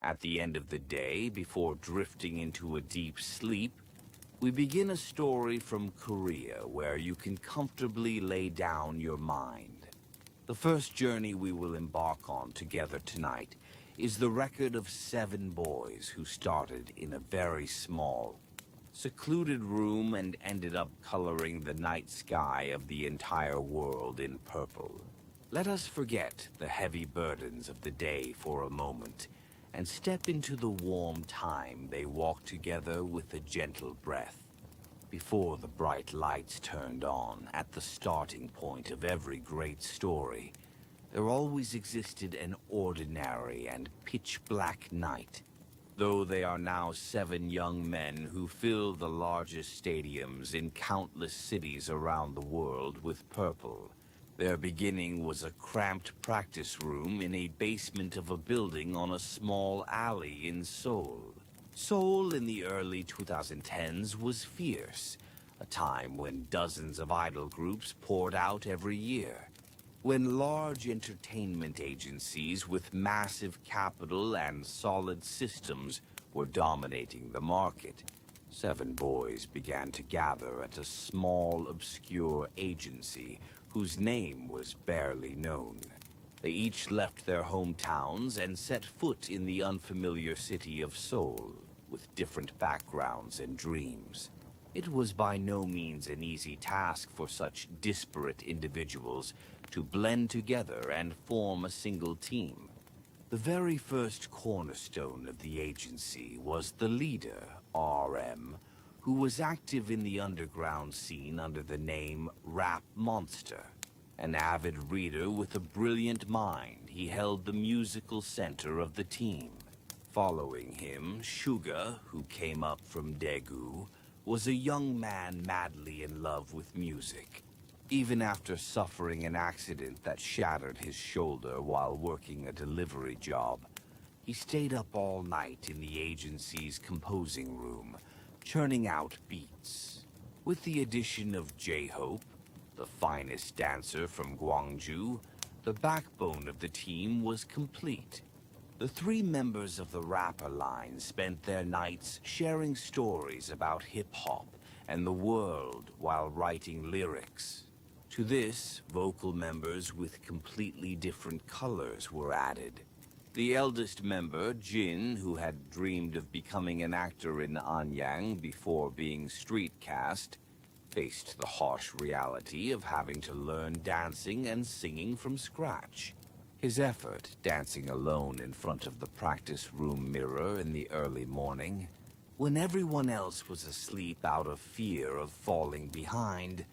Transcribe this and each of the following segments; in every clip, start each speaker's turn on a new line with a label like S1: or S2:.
S1: At the end of the day, before drifting into a deep sleep, we begin a story from Korea where you can comfortably lay down your mind. The first journey we will embark on together tonight is the record of 7 boys who started in a very small, secluded room and ended up coloring the night sky of the entire world in purple. Let us forget the heavy burdens of the day for a moment and step into the warm time they walked together with a gentle breath. Before the bright lights turned on at the starting point of every great story, there always existed an ordinary and pitch-black night. Though they are now 7 young men who fill the largest stadiums in countless cities around the world with purple, their beginning was a cramped practice room in a basement of a building on a small alley in Seoul. Seoul in the early 2010s was fierce, a time when dozens of idol groups poured out every year. When large entertainment agencies with massive capital and solid systems were dominating the market, 7 boys began to gather at a small, obscure agency whose name was barely known. They each left their hometowns and set foot in the unfamiliar city of Seoul, with different backgrounds and dreams. It was by no means an easy task for such disparate individuals to blend together and form a single team. The very first cornerstone of the agency was the leader, RM, who was active in the underground scene under the name Rap Monster. An avid reader with a brilliant mind, he held the musical center of the team. Following him, Suga, who came up from Daegu, was a young man madly in love with music. Even after suffering an accident that shattered his shoulder while working a delivery job, he stayed up all night in the agency's composing room, churning out beats. With the addition of J-Hope, the finest dancer from Gwangju, the backbone of the team was complete. The 3 members of the rapper line spent their nights sharing stories about hip-hop and the world while writing lyrics. To this, vocal members with completely different colors were added. The eldest member, Jin, who had dreamed of becoming an actor in Anyang before being street cast, faced the harsh reality of having to learn dancing and singing from scratch. His effort, dancing alone in front of the practice room mirror in the early morning, when everyone else was asleep out of fear of falling behind,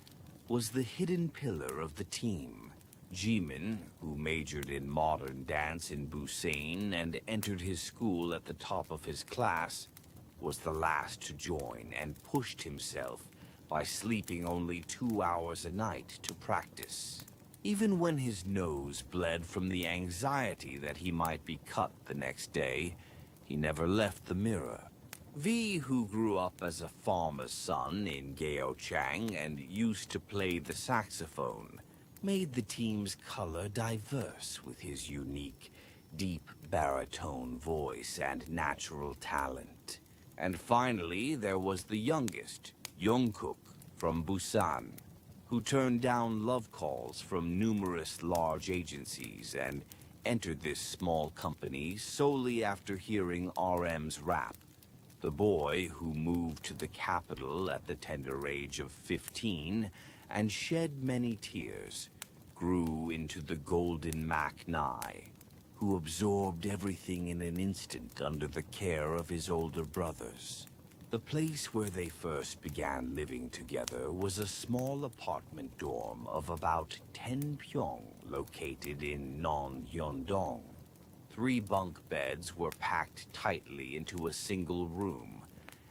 S1: was the hidden pillar of the team. Jimin, who majored in modern dance in Busan and entered his school at the top of his class, was the last to join and pushed himself by sleeping only 2 hours a night to practice. Even when his nose bled from the anxiety that he might be cut the next day, he never left the mirror. V, who grew up as a farmer's son in Gyeochang and used to play the saxophone, made the team's color diverse with his unique, deep baritone voice and natural talent. And finally, there was the youngest, Jungkook, from Busan, who turned down love calls from numerous large agencies and entered this small company solely after hearing RM's rap. The boy, who moved to the capital at the tender age of 15 and shed many tears, grew into the golden Mac-Nai, who absorbed everything in an instant under the care of his older brothers. The place where they first began living together was a small apartment dorm of about 10 pyong located in Non-Hyundong. 3 bunk beds were packed tightly into a single room,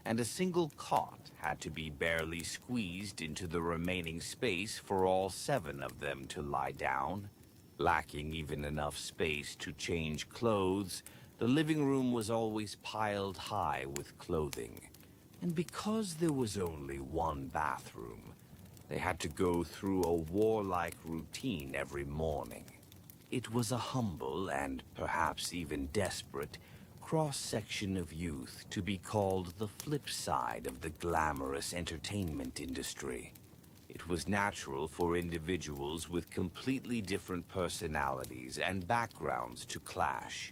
S1: and a single cot had to be barely squeezed into the remaining space for all 7 of them to lie down. Lacking even enough space to change clothes, the living room was always piled high with clothing. And because there was only 1 bathroom, they had to go through a warlike routine every morning. It was a humble and perhaps even desperate cross-section of youth to be called the flip side of the glamorous entertainment industry. It was natural for individuals with completely different personalities and backgrounds to clash.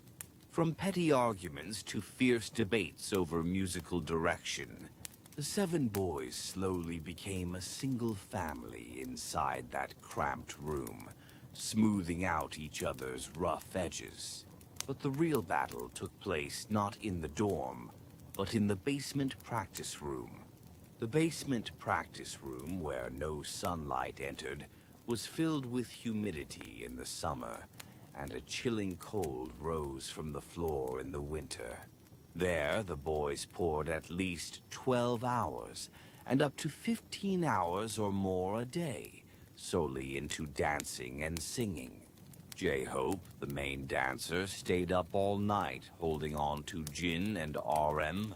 S1: From petty arguments to fierce debates over musical direction, the seven boys slowly became a single family inside that cramped room, smoothing out each other's rough edges. But the real battle took place not in the dorm, but in the basement practice room. The basement practice room, where no sunlight entered, was filled with humidity in the summer, and a chilling cold rose from the floor in the winter. There, the boys poured at least 12 hours, and up to 15 hours or more a day, solely into dancing and singing. J-Hope, the main dancer, stayed up all night, holding on to Jin and RM,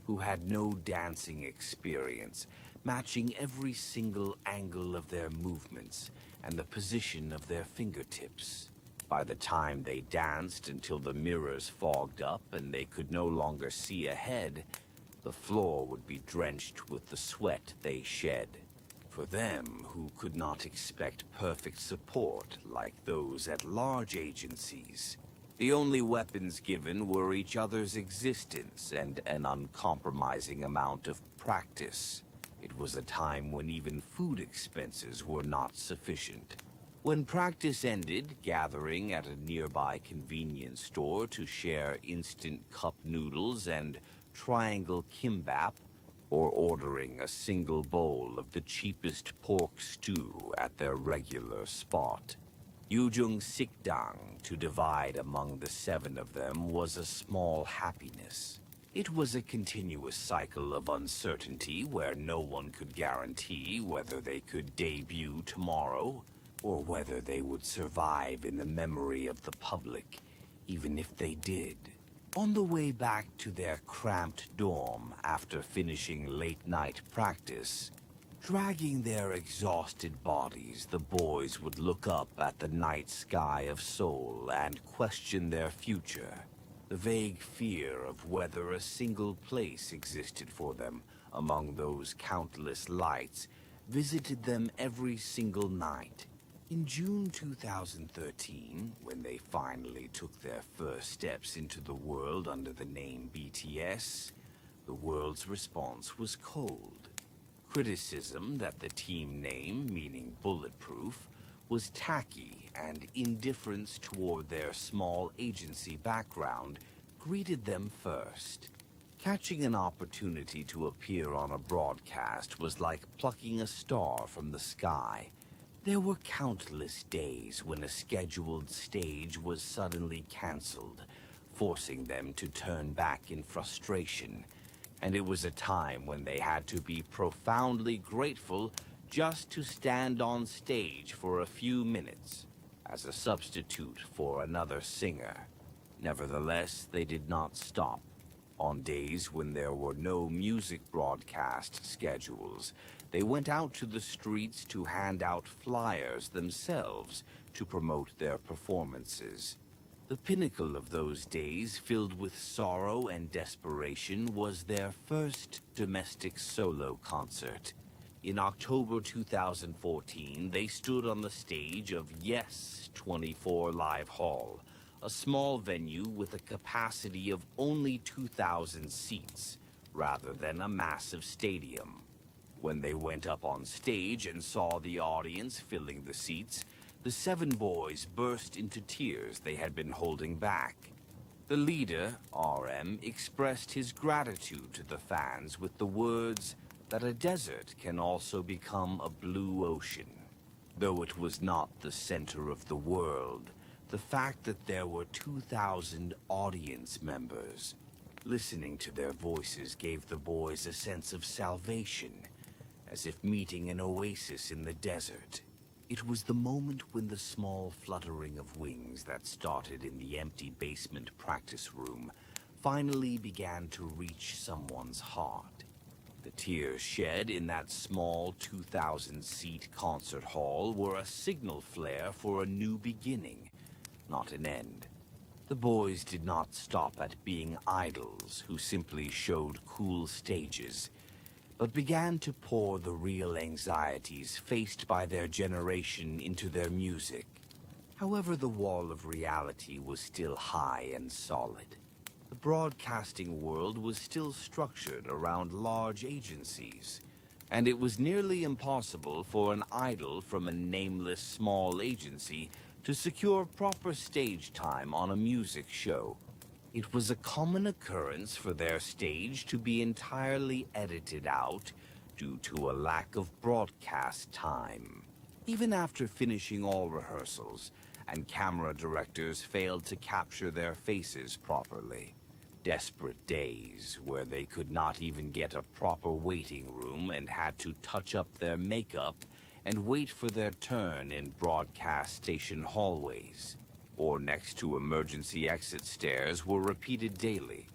S1: who had no dancing experience, matching every single angle of their movements and the position of their fingertips. By the time they danced until the mirrors fogged up and they could no longer see ahead, the floor would be drenched with the sweat they shed. For them, who could not expect perfect support like those at large agencies, the only weapons given were each other's existence and an uncompromising amount of practice. It was a time when even food expenses were not sufficient. When practice ended, gathering at a nearby convenience store to share instant cup noodles and triangle kimbap, or ordering a single bowl of the cheapest pork stew at their regular spot. Yujung Sikdang, to divide among the seven of them, was a small happiness. It was a continuous cycle of uncertainty where no one could guarantee whether they could debut tomorrow, or whether they would survive in the memory of the public, even if they did. On the way back to their cramped dorm after finishing late-night practice, dragging their exhausted bodies, the boys would look up at the night sky of Seoul and question their future. The vague fear of whether a single place existed for them among those countless lights visited them every single night. In June 2013, when they finally took their first steps into the world under the name BTS, the world's response was cold. Criticism that the team name, meaning bulletproof, was tacky, and indifference toward their small agency background greeted them first. Catching an opportunity to appear on a broadcast was like plucking a star from the sky. There were countless days when a scheduled stage was suddenly canceled, forcing them to turn back in frustration. And it was a time when they had to be profoundly grateful just to stand on stage for a few minutes as a substitute for another singer. Nevertheless, they did not stop. On days when there were no music broadcast schedules, they went out to the streets to hand out flyers themselves to promote their performances. The pinnacle of those days, filled with sorrow and desperation, was their first domestic solo concert. In October 2014, they stood on the stage of Yes 24 Live Hall, a small venue with a capacity of only 2,000 seats, rather than a massive stadium. When they went up on stage and saw the audience filling the seats, the seven boys burst into tears they had been holding back. The leader, RM, expressed his gratitude to the fans with the words that a desert can also become a blue ocean. Though it was not the center of the world, the fact that there were 2,000 audience members listening to their voices gave the boys a sense of salvation, as if meeting an oasis in the desert. It was the moment when the small fluttering of wings that started in the empty basement practice room finally began to reach someone's heart. The tears shed in that small 2,000-seat concert hall were a signal flare for a new beginning, not an end. The boys did not stop at being idols who simply showed cool stages, but began to pour the real anxieties faced by their generation into their music. However, the wall of reality was still high and solid. The broadcasting world was still structured around large agencies, and it was nearly impossible for an idol from a nameless small agency to secure proper stage time on a music show. It was a common occurrence for their stage to be entirely edited out due to a lack of broadcast time. Even after finishing all rehearsals, and camera directors failed to capture their faces properly. Desperate days where they could not even get a proper waiting room and had to touch up their makeup and wait for their turn in broadcast station hallways, or next to emergency exit stairs, were repeated daily.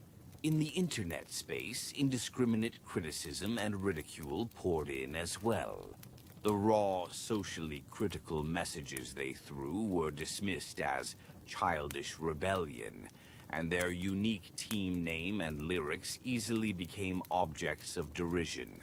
S1: In the internet space, indiscriminate criticism and ridicule poured in as well. The raw, socially critical messages they threw were dismissed as childish rebellion, and their unique team name and lyrics easily became objects of derision.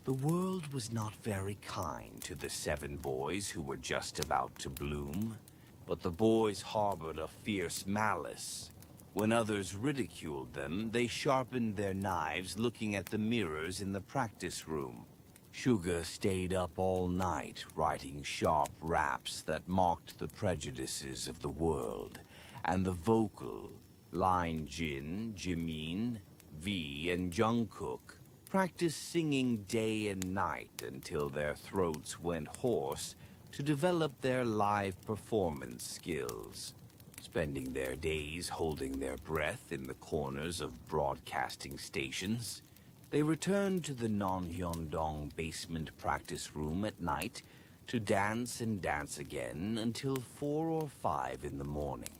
S1: The world was not very kind to the 7 boys who were just about to bloom, but the boys harbored a fierce malice. When others ridiculed them, they sharpened their knives looking at the mirrors in the practice room. Suga stayed up all night writing sharp raps that mocked the prejudices of the world, and the vocal, Line Jin, Jimin, V, and Jungkook practiced singing day and night until their throats went hoarse to develop their live performance skills, spending their days holding their breath in the corners of broadcasting stations. They returned to the Non-Hyundong basement practice room at night to dance and dance again until 4 or 5 in the morning.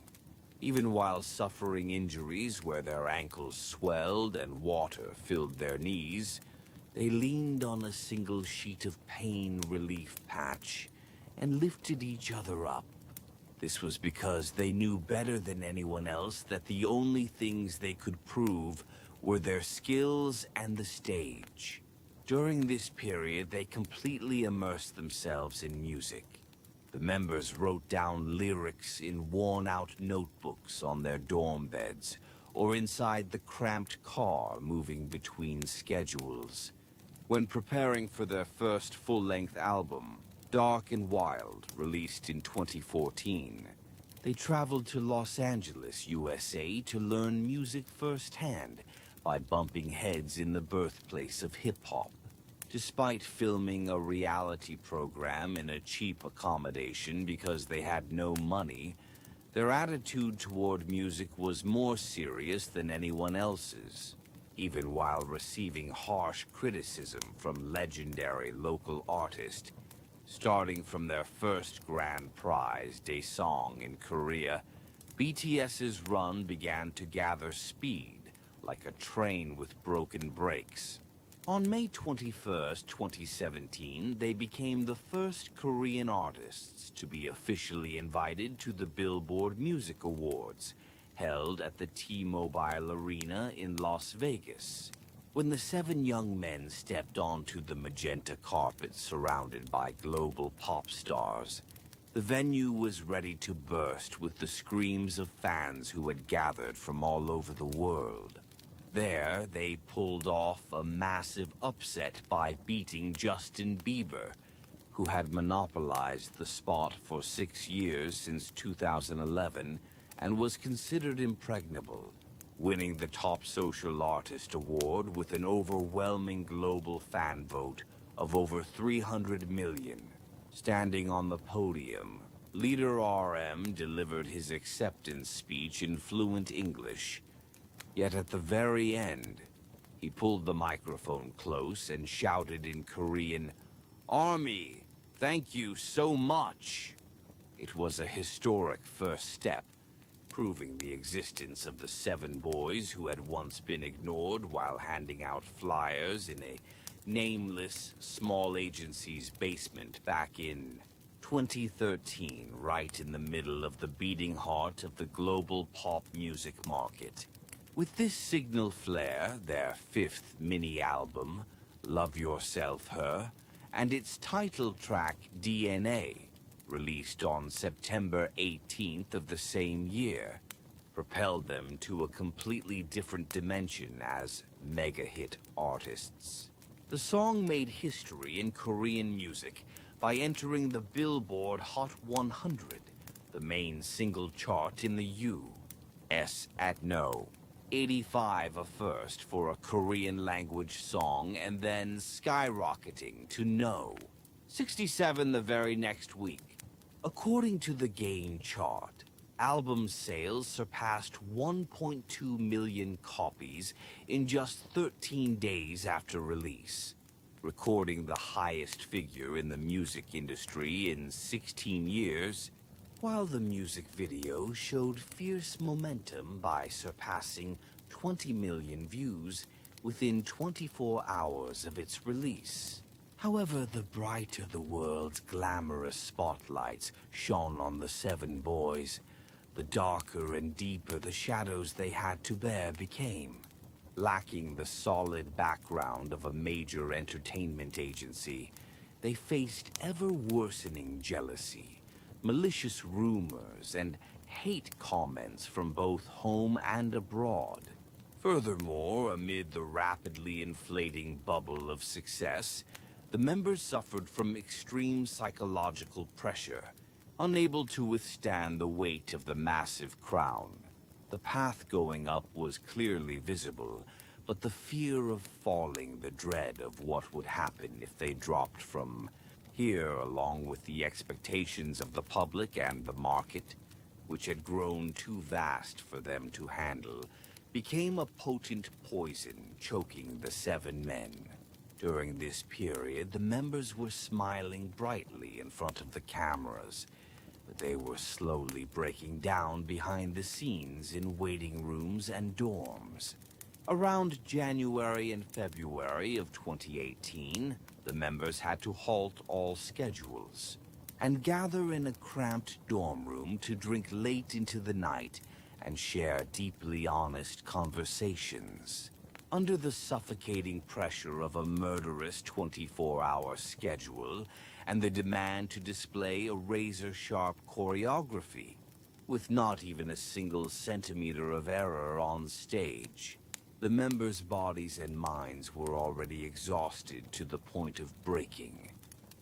S1: Even while suffering injuries where their ankles swelled and water filled their knees, they leaned on a single sheet of pain relief patch and lifted each other up. This was because they knew better than anyone else that the only things they could prove were their skills and the stage. During this period, they completely immersed themselves in music. The members wrote down lyrics in worn-out notebooks on their dorm beds or inside the cramped car moving between schedules. When preparing for their first full-length album, Dark and Wild, released in 2014, they traveled to Los Angeles, USA to learn music firsthand by bumping heads in the birthplace of hip-hop. Despite filming a reality program in a cheap accommodation because they had no money, their attitude toward music was more serious than anyone else's, even while receiving harsh criticism from legendary local artists. Starting from their first grand prize, Daesung in Korea, BTS's run began to gather speed, like a train with broken brakes. On May 21st, 2017, they became the first Korean artists to be officially invited to the Billboard Music Awards, held at the T-Mobile Arena in Las Vegas. When the 7 young men stepped onto the magenta carpet surrounded by global pop stars, the venue was ready to burst with the screams of fans who had gathered from all over the world. There, they pulled off a massive upset by beating Justin Bieber, who had monopolized the spot for 6 years since 2011 and was considered impregnable, winning the Top Social Artist Award with an overwhelming global fan vote of over 300 million. Standing on the podium, leader RM delivered his acceptance speech in fluent English. Yet at the very end, he pulled the microphone close and shouted in Korean, "Army, thank you so much." It was a historic first step, proving the existence of the 7 boys who had once been ignored while handing out flyers in a nameless, small agency's basement back in 2013, right in the middle of the beating heart of the global pop music market. With this signal flare, their fifth mini-album, Love Yourself Her, and its title track, DNA, released on September 18th of the same year, propelled them to a completely different dimension as mega-hit artists. The song made history in Korean music by entering the Billboard Hot 100, the main single chart in the U.S. at No. 85 a first for a Korean language song, and then skyrocketing to No. 67 the very next week. According to the Gain chart, album sales surpassed 1.2 million copies in just 13 days after release, recording the highest figure in the music industry in 16 years, while the music video showed fierce momentum by surpassing 20 million views within 24 hours of its release. However, the brighter the world's glamorous spotlights shone on the seven boys, the darker and deeper the shadows they had to bear became. Lacking the solid background of a major entertainment agency, they faced ever-worsening jealousy, malicious rumors, and hate comments from both home and abroad. Furthermore, amid the rapidly inflating bubble of success, the members suffered from extreme psychological pressure, unable to withstand the weight of the massive crown. The path going up was clearly visible, but the fear of falling, the dread of what would happen if they dropped from here, along with the expectations of the public and the market, which had grown too vast for them to handle, became a potent poison choking the seven men. During this period, the members were smiling brightly in front of the cameras, but they were slowly breaking down behind the scenes in waiting rooms and dorms. Around January and February of 2018, the members had to halt all schedules and gather in a cramped dorm room to drink late into the night and share deeply honest conversations. Under the suffocating pressure of a murderous 24-hour schedule and the demand to display a razor-sharp choreography, with not even a single centimeter of error on stage, the members' bodies and minds were already exhausted to the point of breaking.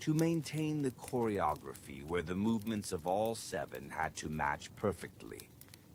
S1: To maintain the choreography where the movements of all seven had to match perfectly,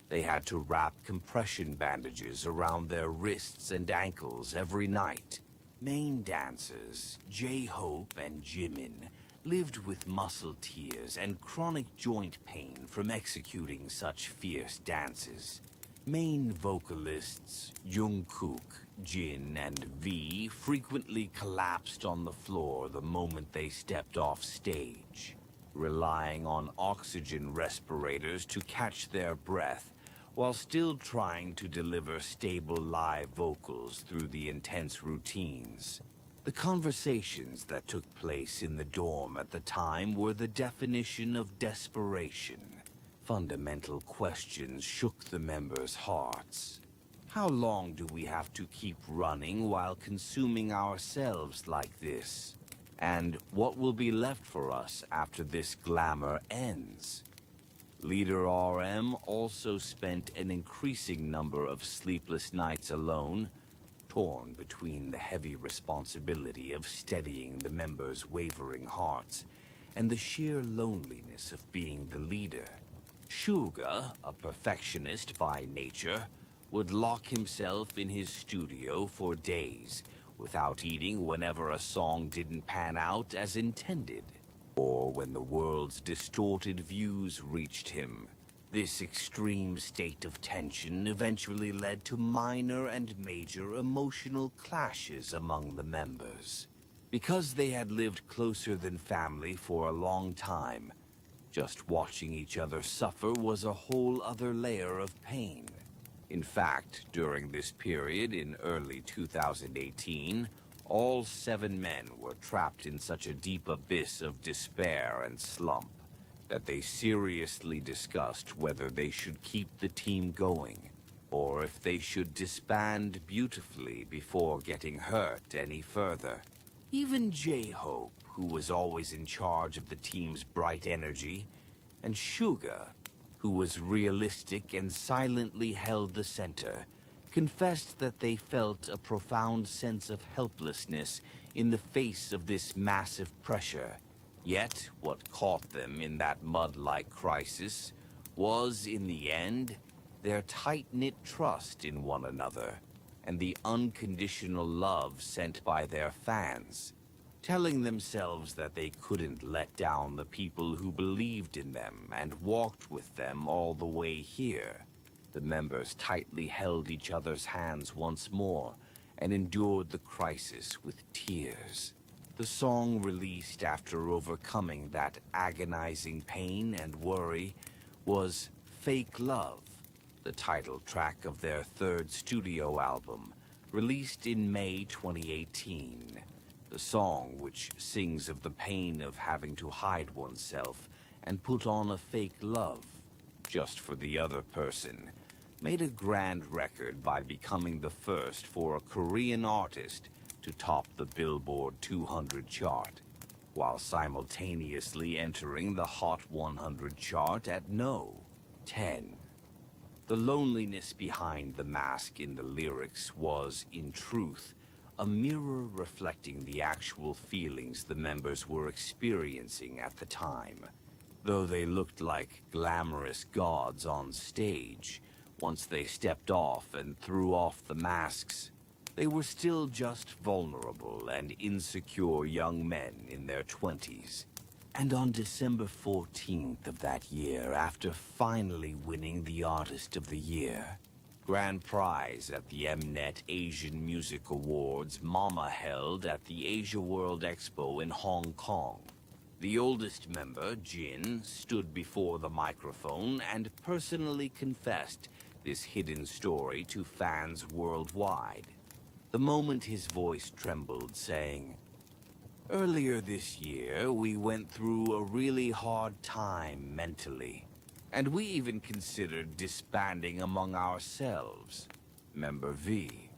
S1: they had to wrap compression bandages around their wrists and ankles every night. Main dancers, J-Hope and Jimin, lived with muscle tears and chronic joint pain from executing such fierce dances. Main vocalists, Jungkook, Jin, and V frequently collapsed on the floor the moment they stepped off stage, relying on oxygen respirators to catch their breath, while still trying to deliver stable live vocals through the intense routines. The conversations that took place in the dorm at the time were the definition of desperation. Fundamental questions shook the members' hearts. How long do we have to keep running while consuming ourselves like this? And what will be left for us after this glamour ends? Leader RM also spent an increasing number of sleepless nights alone, torn between the heavy responsibility of steadying the members' wavering hearts and the sheer loneliness of being the leader. Suga, a perfectionist by nature, would lock himself in his studio for days without eating whenever a song didn't pan out as intended, or when the world's distorted views reached him. This extreme state of tension eventually led to minor and major emotional clashes among the members. Because they had lived closer than family for a long time, just watching each other suffer was a whole other layer of pain. In fact, during this period in early 2018, all seven men were trapped in such a deep abyss of despair and slump. that they seriously discussed whether they should keep the team going, or if they should disband beautifully before getting hurt any further. Even J-Hope, who was always in charge of the team's bright energy, and Suga, who was realistic and silently held the center, confessed that they felt a profound sense of helplessness in the face of this massive pressure. Yet, what caught them in that mud-like crisis was, in the end, their tight-knit trust in one another, and the unconditional love sent by their fans, telling themselves that they couldn't let down the people who believed in them and walked with them all the way here. The members tightly held each other's hands once more and endured the crisis with tears. The song released after overcoming that agonizing pain and worry was Fake Love, the title track of their third studio album, released in May 2018. The song, which sings of the pain of having to hide oneself and put on a fake love just for the other person, made a grand record by becoming the first for a Korean artist to top the Billboard 200 chart, while simultaneously entering the Hot 100 chart at No. 10. The loneliness behind the mask in the lyrics was, in truth, a mirror reflecting the actual feelings the members were experiencing at the time. Though they looked like glamorous gods on stage, once they stepped off and threw off the masks, they were still just vulnerable and insecure young men in their 20s. And on December 14th of that year, after finally winning the Artist of the Year, grand prize at the Mnet Asian Music Awards, Mama held at the Asia World Expo in Hong Kong, the oldest member, Jin, stood before the microphone and personally confessed this hidden story to fans worldwide. The moment his voice trembled, saying, "Earlier this year, we went through a really hard time mentally, and we even considered disbanding among ourselves." Member V,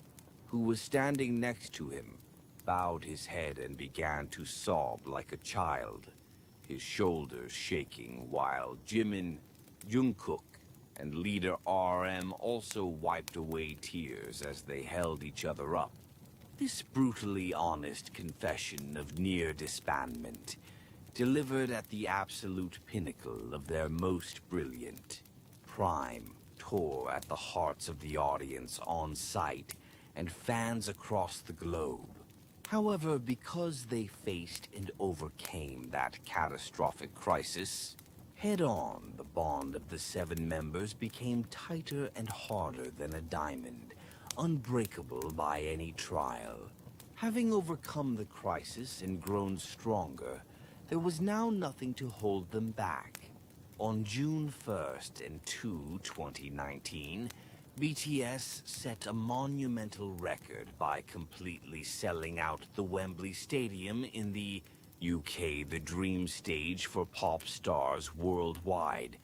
S1: who was standing next to him, bowed his head and began to sob like a child, his shoulders shaking, while Jimin, Jungkook, and leader RM also wiped away tears as they held each other up. This brutally honest confession of near disbandment, delivered at the absolute pinnacle of their most brilliant, prime, tore at the hearts of the audience on site and fans across the globe. However, because they faced and overcame that catastrophic crisis head-on, the bond of the 7 members became tighter and harder than a diamond, unbreakable by any trial. Having overcome the crisis and grown stronger, there was now nothing to hold them back. On June 1st and 2, 2019, BTS set a monumental record by completely selling out the Wembley Stadium in the UK, the dream stage for pop stars worldwide,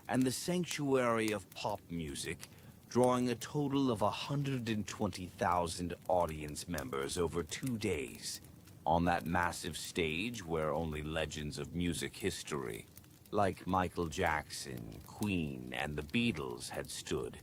S1: and the sanctuary of pop music, drawing a total of 120,000 audience members over 2 days. On that massive stage where only legends of music history, like Michael Jackson, Queen, and the Beatles had stood,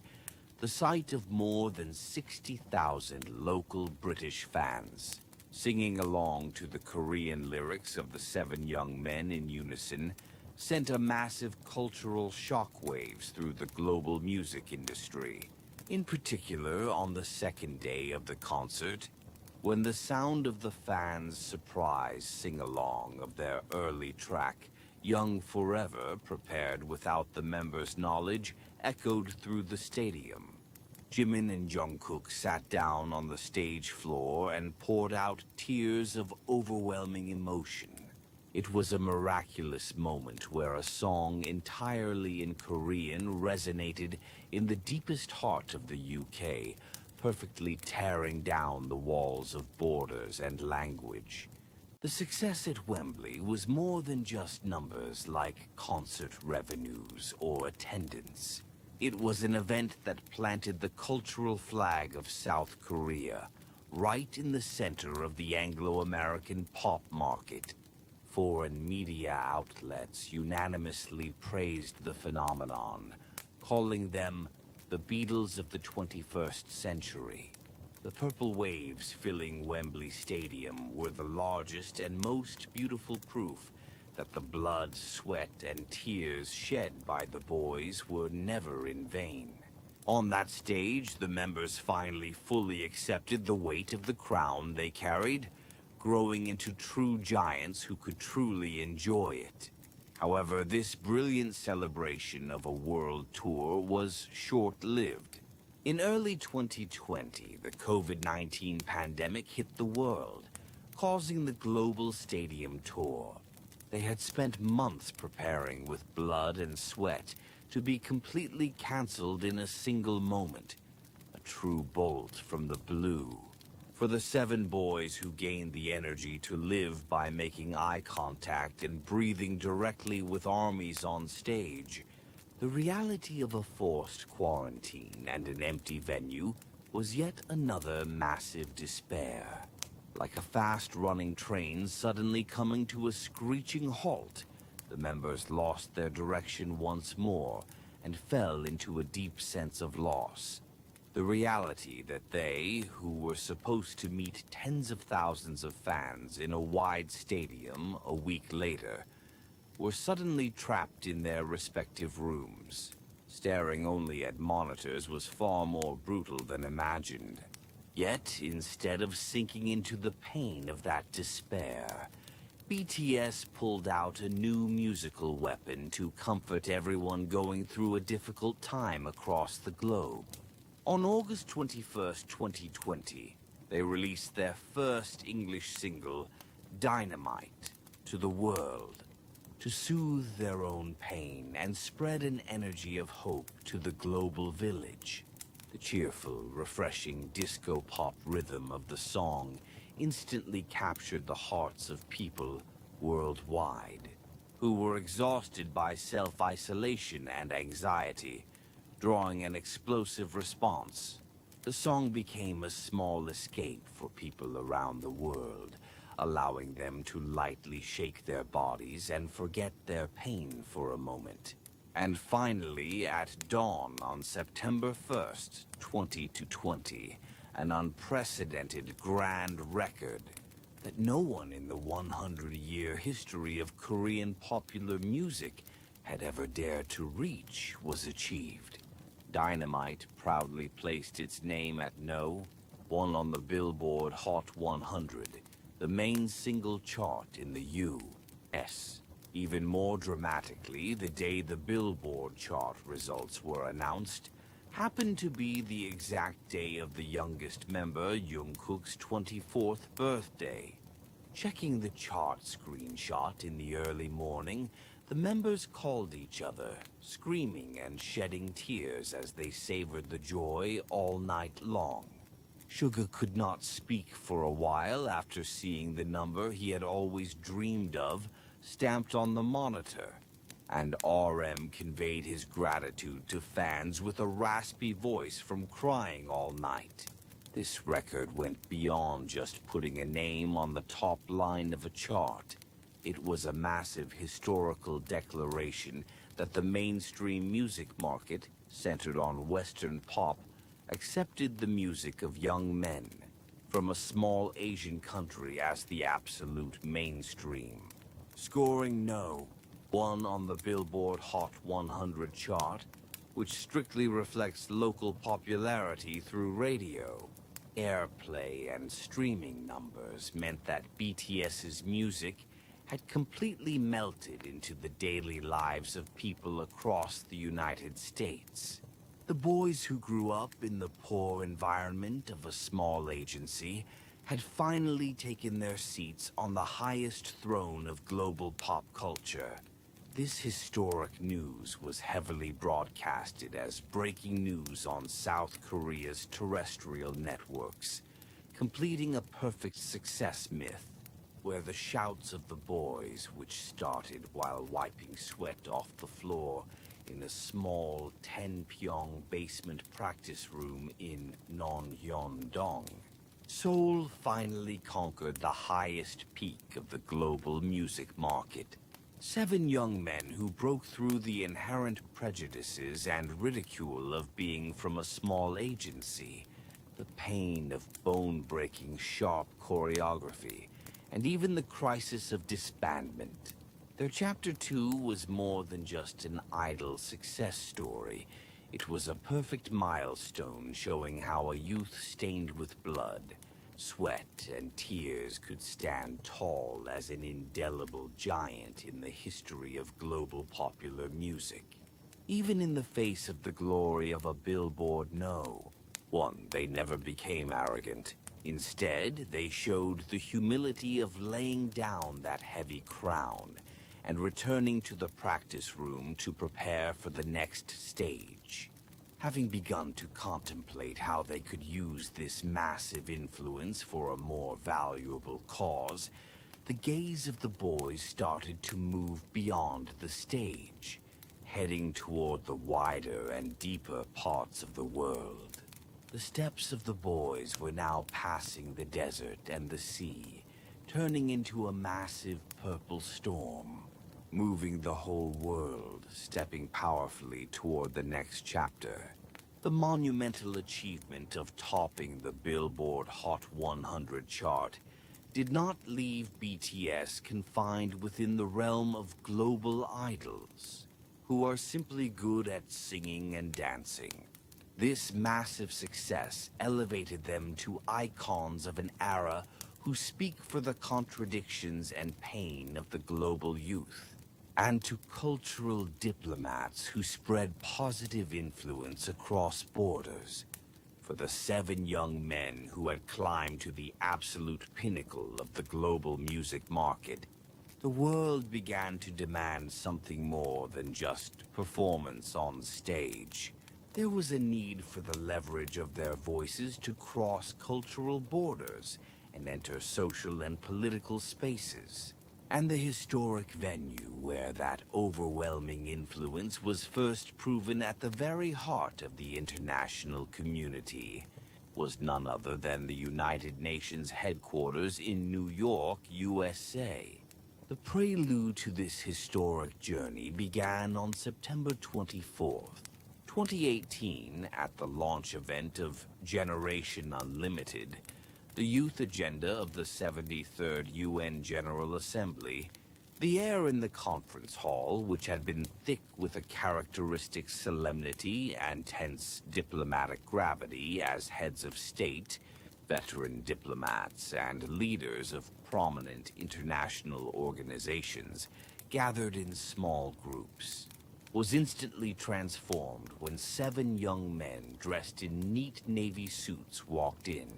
S1: the sight of more than 60,000 local British fans, singing along to the Korean lyrics of the 7 young men in unison, sent a massive cultural shockwaves through the global music industry. In particular, on the second day of the concert, when the sound of the fans' surprise sing-along of their early track, Young Forever, prepared without the members' knowledge, echoed through the stadium. Jimin and Jungkook sat down on the stage floor and poured out tears of overwhelming emotion. It was a miraculous moment where a song entirely in Korean resonated in the deepest heart of the UK, perfectly tearing down the walls of borders and language. The success at Wembley was more than just numbers like concert revenues or attendance. It was an event that planted the cultural flag of South Korea right in the center of the Anglo-American pop market. Foreign media outlets unanimously praised the phenomenon, calling them the Beatles of the 21st century. The purple waves filling Wembley Stadium were the largest and most beautiful proof that the blood, sweat, and tears shed by the boys were never in vain. On that stage, the members finally fully accepted the weight of the crown they carried, growing into true giants who could truly enjoy it. However, this brilliant celebration of a world tour was short-lived. In early 2020, the COVID-19 pandemic hit the world, causing the global stadium tour. They had spent months preparing with blood and sweat to be completely canceled in a single moment. A true bolt from the blue. For the 7 boys who gained the energy to live by making eye contact and breathing directly with armies on stage, the reality of a forced quarantine and an empty venue was yet another massive despair. Like a fast-running train suddenly coming to a screeching halt, the members lost their direction once more and fell into a deep sense of loss. The reality that they, who were supposed to meet tens of thousands of fans in a wide stadium a week later, were suddenly trapped in their respective rooms. Staring only at monitors was far more brutal than imagined. Yet, instead of sinking into the pain of that despair, BTS pulled out a new musical weapon to comfort everyone going through a difficult time across the globe. On August 21st, 2020, they released their first English single, Dynamite, to the world, to soothe their own pain and spread an energy of hope to the global village. The cheerful, refreshing disco-pop rhythm of the song instantly captured the hearts of people worldwide, who were exhausted by self-isolation and anxiety, drawing an explosive response. The song became a small escape for people around the world, allowing them to lightly shake their bodies and forget their pain for a moment. And finally, at dawn on September 1st, 2020, an unprecedented grand record that no one in the 100-year history of Korean popular music had ever dared to reach was achieved. Dynamite proudly placed its name at No. 1 on the Billboard Hot 100, the main single chart in the U.S. Even more dramatically, the day the Billboard chart results were announced happened to be the exact day of the youngest member, Jungkook's 24th birthday. Checking the chart screenshot in the early morning, the members called each other, screaming and shedding tears as they savored the joy all night long. Suga could not speak for a while after seeing the number he had always dreamed of stamped on the monitor, and RM conveyed his gratitude to fans with a raspy voice from crying all night. This record went beyond just putting a name on the top line of a chart. It was a massive historical declaration that the mainstream music market, centered on Western pop, accepted the music of young men from a small Asian country as the absolute mainstream. Scoring No. 1 on the Billboard Hot 100 chart, which strictly reflects local popularity through radio. Airplay and streaming numbers meant that BTS's music had completely melted into the daily lives of people across the United States. The boys who grew up in the poor environment of a small agency had finally taken their seats on the highest throne of global pop culture. This historic news was heavily broadcasted as breaking news on South Korea's terrestrial networks, completing a perfect success myth. where the shouts of the boys, which started while wiping sweat off the floor in a small 10-pyong basement practice room in Non-Hyun-dong, Seoul finally conquered the highest peak of the global music market. 7 young men who broke through the inherent prejudices and ridicule of being from a small agency, the pain of bone-breaking sharp choreography, and even the crisis of disbandment. Their Chapter 2 was more than just an idle success story. It was a perfect milestone showing how a youth stained with blood, sweat, and tears could stand tall as an indelible giant in the history of global popular music. Even in the face of the glory of a Billboard no. One, they never became arrogant. Instead, they showed the humility of laying down that heavy crown and returning to the practice room to prepare for the next stage. Having begun to contemplate how they could use this massive influence for a more valuable cause, the gaze of the boys started to move beyond the stage, heading toward the wider and deeper parts of the world. The steps of the boys were now passing the desert and the sea, turning into a massive purple storm, moving the whole world, stepping powerfully toward the next chapter. The monumental achievement of topping the Billboard Hot 100 chart did not leave BTS confined within the realm of global idols, who are simply good at singing and dancing. This massive success elevated them to icons of an era who speak for the contradictions and pain of the global youth, and to cultural diplomats who spread positive influence across borders. For the 7 young men who had climbed to the absolute pinnacle of the global music market, the world began to demand something more than just performance on stage. There was a need for the leverage of their voices to cross cultural borders and enter social and political spaces. And the historic venue where that overwhelming influence was first proven at the very heart of the international community was none other than the United Nations headquarters in New York, USA. The prelude to this historic journey began on September 24th. 2018, at the launch event of Generation Unlimited, the youth agenda of the 73rd UN General Assembly, the air in the conference hall, which had been thick with a characteristic solemnity and tense diplomatic gravity as heads of state, veteran diplomats, and leaders of prominent international organizations gathered in small groups, was instantly transformed when 7 young men dressed in neat navy suits walked in.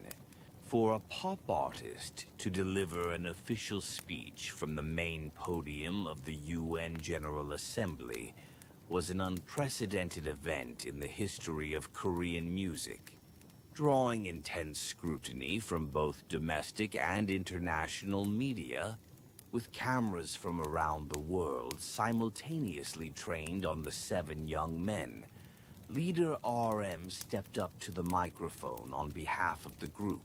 S1: For a pop artist to deliver an official speech from the main podium of the UN General Assembly was an unprecedented event in the history of Korean music, drawing intense scrutiny from both domestic and international media, with cameras from around the world simultaneously trained on the 7 young men. Leader RM stepped up to the microphone on behalf of the group.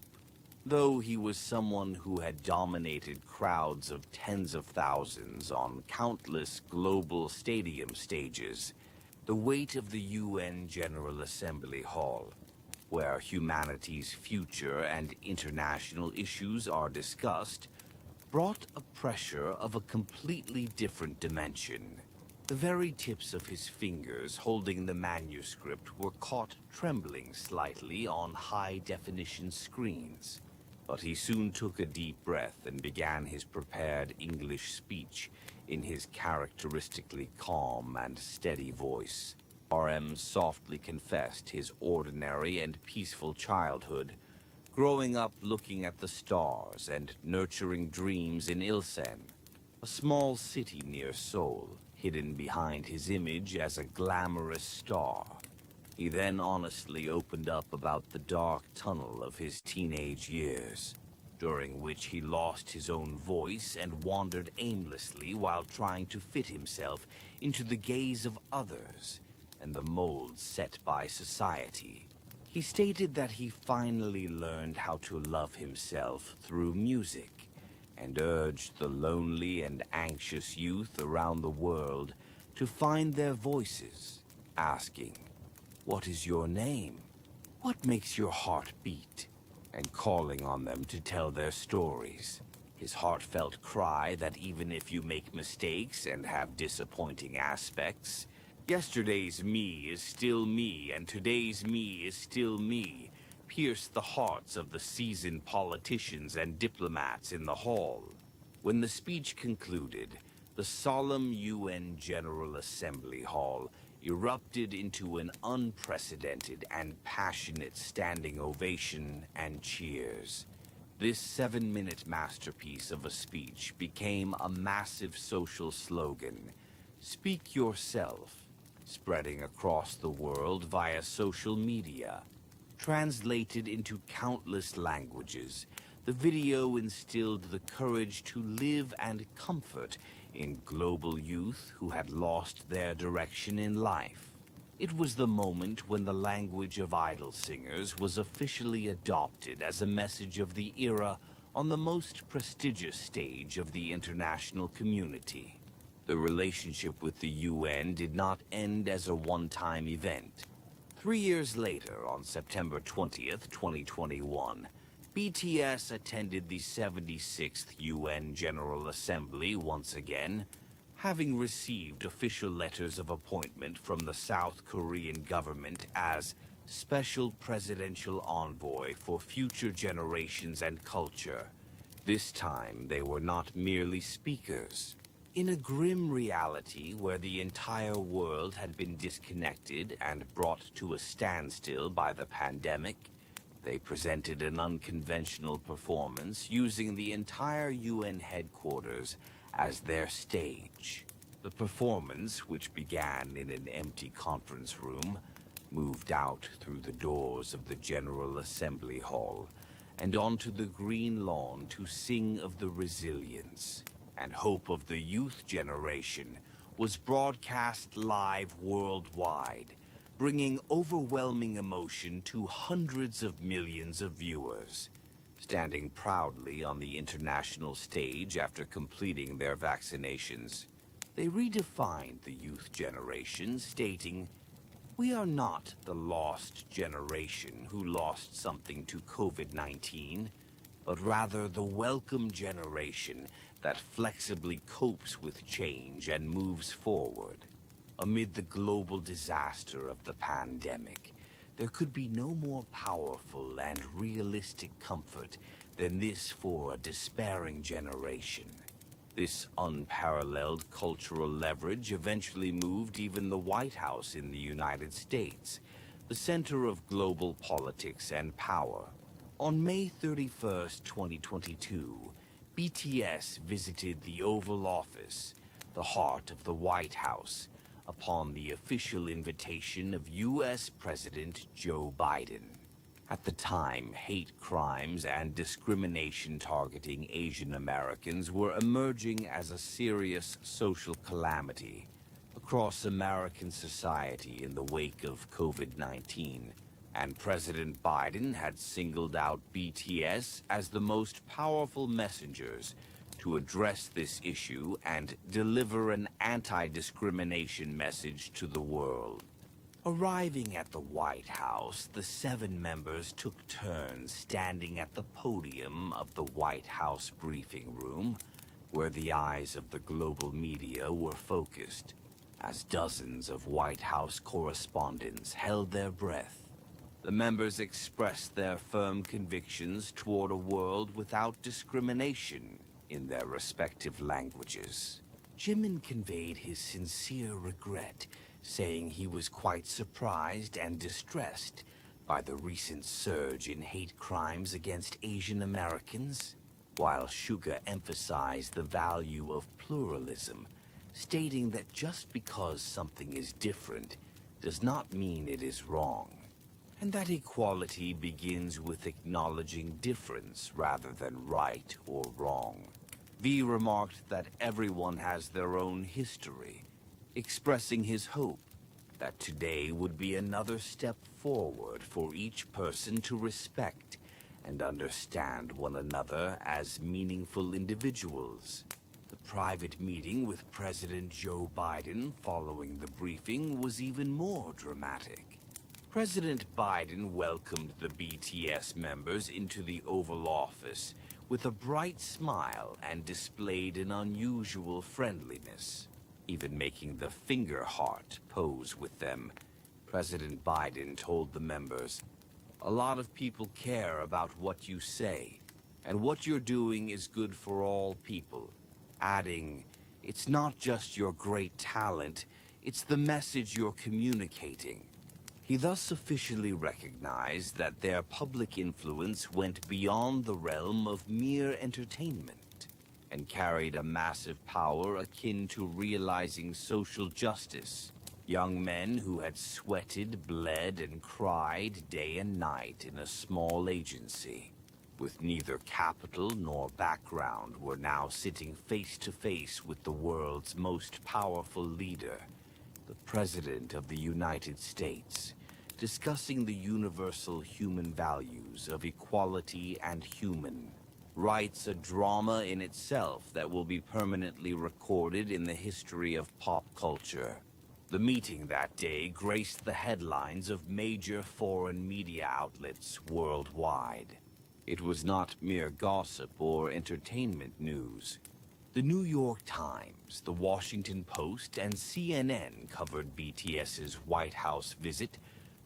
S1: Though he was someone who had dominated crowds of tens of thousands on countless global stadium stages, the weight of the UN General Assembly Hall, where humanity's future and international issues are discussed, brought a pressure of a completely different dimension. The very tips of his fingers holding the manuscript were caught trembling slightly on high-definition screens. But he soon took a deep breath and began his prepared English speech in his characteristically calm and steady voice. RM softly confessed his ordinary and peaceful childhood, growing up looking at the stars and nurturing dreams in Ilsen, a small city near Seoul, hidden behind his image as a glamorous star. He then honestly opened up about the dark tunnel of his teenage years, during which he lost his own voice and wandered aimlessly while trying to fit himself into the gaze of others and the molds set by society. He stated that he finally learned how to love himself through music, and urged the lonely and anxious youth around the world to find their voices, asking, "What is your name? What makes your heart beat?" and calling on them to tell their stories. His heartfelt cry that even if you make mistakes and have disappointing aspects, yesterday's me is still me and today's me is still me, pierced the hearts of the seasoned politicians and diplomats in the hall. When the speech concluded, the solemn UN General Assembly Hall erupted into an unprecedented and passionate standing ovation and cheers. This 7-minute masterpiece of a speech became a massive social slogan, "Speak Yourself," spreading across the world via social media. Translated into countless languages, the video instilled the courage to live and comfort in global youth who had lost their direction in life. It was the moment when the language of idol singers was officially adopted as a message of the era on the most prestigious stage of the international community. The relationship with the UN did not end as a one-time event. 3 years later, on September 20th, 2021, BTS attended the 76th UN General Assembly once again, having received official letters of appointment from the South Korean government as Special Presidential Envoy for Future Generations and Culture. This time, they were not merely speakers. In a grim reality where the entire world had been disconnected and brought to a standstill by the pandemic, they presented an unconventional performance using the entire UN headquarters as their stage. The performance, which began in an empty conference room, moved out through the doors of the General Assembly Hall and onto the green lawn to sing of the resilience and hope of the youth generation, was broadcast live worldwide, bringing overwhelming emotion to hundreds of millions of viewers. Standing proudly on the international stage after completing their vaccinations, they redefined the youth generation, stating, "We are not the lost generation who lost something to COVID-19, but rather the welcome generation that flexibly copes with change and moves forward." Amid the global disaster of the pandemic, there could be no more powerful and realistic comfort than this for a despairing generation. This unparalleled cultural leverage eventually moved even the White House in the United States, the center of global politics and power. On May 31st, 2022, BTS visited the Oval Office, the heart of the White House, upon the official invitation of U.S. President Joe Biden. At the time, hate crimes and discrimination targeting Asian Americans were emerging as a serious social calamity across American society in the wake of COVID-19, and President Biden had singled out BTS as the most powerful messengers to address this issue and deliver an anti-discrimination message to the world. Arriving at the White House, the 7 members took turns standing at the podium of the White House briefing room, where the eyes of the global media were focused, as dozens of White House correspondents held their breath. The members expressed their firm convictions toward a world without discrimination in their respective languages. Jimin conveyed his sincere regret, saying he was quite surprised and distressed by the recent surge in hate crimes against Asian Americans, while Suga emphasized the value of pluralism, stating that just because something is different does not mean it is wrong. and that equality begins with acknowledging difference rather than right or wrong. V remarked that everyone has their own history, expressing his hope that today would be another step forward for each person to respect and understand one another as meaningful individuals. The private meeting with President Joe Biden following the briefing was even more dramatic. President Biden welcomed the BTS members into the Oval Office with a bright smile and displayed an unusual friendliness, even making the finger heart pose with them. President Biden told the members, "A lot of people care about what you say, and what you're doing is good for all people," adding, "It's not just your great talent, it's the message you're communicating." He thus officially recognized that their public influence went beyond the realm of mere entertainment and carried a massive power akin to realizing social justice. Young men who had sweated, bled, and cried day and night in a small agency, with neither capital nor background, were now sitting face to face with the world's most powerful leader, the President of the United States, discussing the universal human values of equality and human rights, a drama in itself that will be permanently recorded in the history of pop culture. The meeting that day graced the headlines of major foreign media outlets worldwide. It was not mere gossip or entertainment news. The New York Times, the Washington Post, and CNN covered BTS's White House visit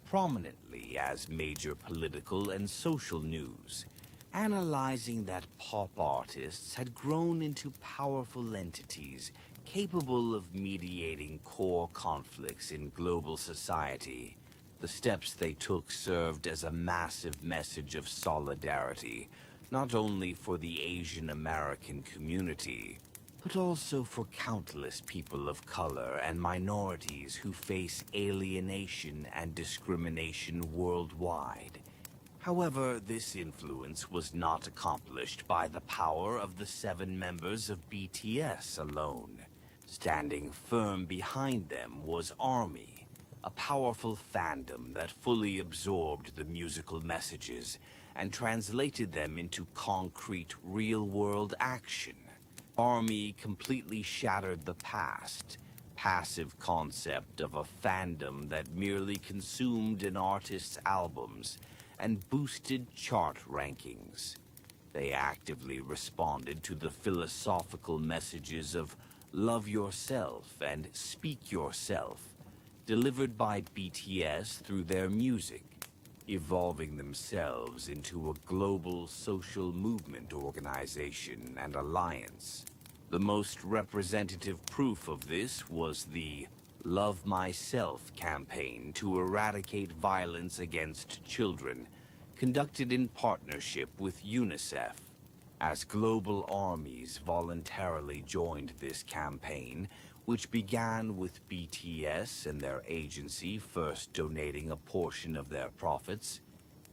S1: prominently as major political and social news, analyzing that pop artists had grown into powerful entities capable of mediating core conflicts in global society. The steps they took served as a massive message of solidarity, not only for the Asian American community, but also for countless people of color and minorities who face alienation and discrimination worldwide. However, this influence was not accomplished by the power of the 7 members of BTS alone. Standing firm behind them was ARMY, a powerful fandom that fully absorbed the musical messages and translated them into concrete, real-world action. ARMY completely shattered the passive concept of a fandom that merely consumed an artist's albums and boosted chart rankings. They actively responded to the philosophical messages of love yourself and speak yourself, delivered by BTS through their music, evolving themselves into a global social movement organization and alliance. The most representative proof of this was the Love Myself campaign to eradicate violence against children, conducted in partnership with UNICEF. As global armies voluntarily joined this campaign, which began with BTS and their agency first donating a portion of their profits,